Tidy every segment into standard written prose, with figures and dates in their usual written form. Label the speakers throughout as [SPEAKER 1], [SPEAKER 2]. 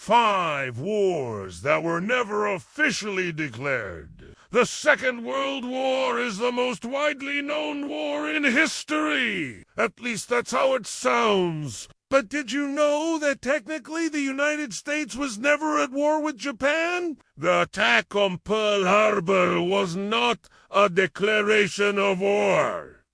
[SPEAKER 1] 5 wars that were never officially declared. The Second World War is the most widely known war in history. At least that's how it sounds. But did you know that technically the United States was never at war with Japan? The attack on Pearl Harbor was not a declaration of war.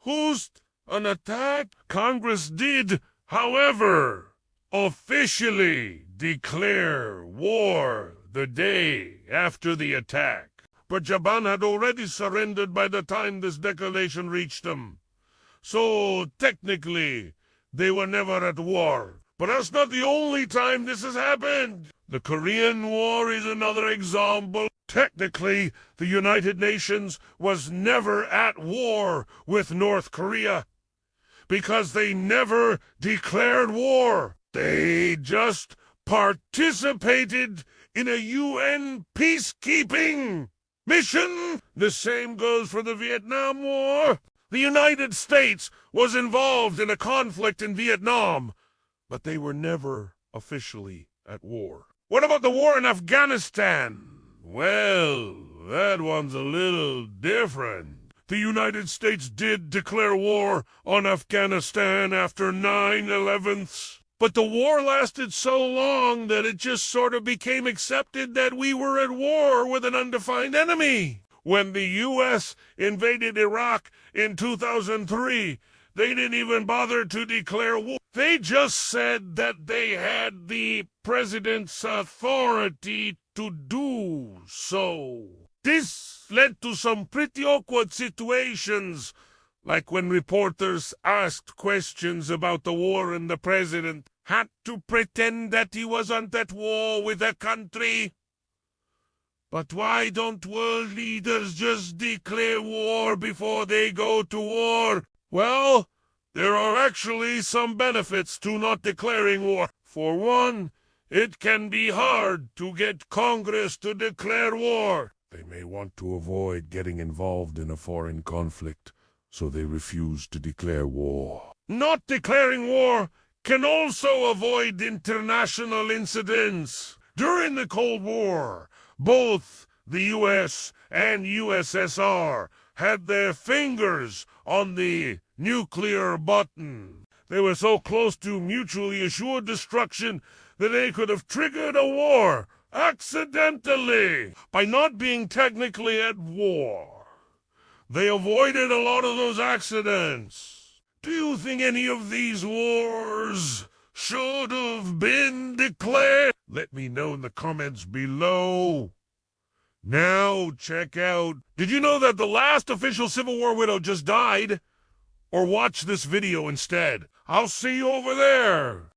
[SPEAKER 1] Who's an attack? Congress did, however, officially declare war the day after the attack. But Japan had already surrendered by the time this declaration reached them. So, technically, they were never at war. But that's not the only time this has happened. The Korean War is another example. Technically, the United Nations was never at war with North Korea because they never declared war. They just participated in a UN peacekeeping mission. The same goes for the Vietnam War. The United States was involved in a conflict in Vietnam, but they were never officially at war. What about the war in Afghanistan? Well, that one's a little different. The United States did declare war on Afghanistan after 9/11. But the war lasted so long that it just sort of became accepted that we were at war with an undefined enemy. When the U.S. invaded Iraq in 2003, they didn't even bother to declare war. They just said that they had the president's authority to do so. This led to some pretty awkward situations, like when reporters asked questions about the war and the president had to pretend that he wasn't at war with a country. But why don't world leaders just declare war before they go to war? Well, there are actually some benefits to not declaring war. For one, it can be hard to get Congress to declare war. They may want to avoid getting involved in a foreign conflict, so they refuse to declare war. Not declaring war can also avoid international incidents. During the Cold War, both the U.S. and USSR had their fingers on the nuclear button. They were so close to mutually assured destruction that they could have triggered a war accidentally. By not being technically at war, they avoided a lot of those accidents. Do you think any of these wars should have been declared? Let me know in the comments below. Now check out, did you know that the last official Civil War widow just died? Or watch this video instead. I'll see you over there.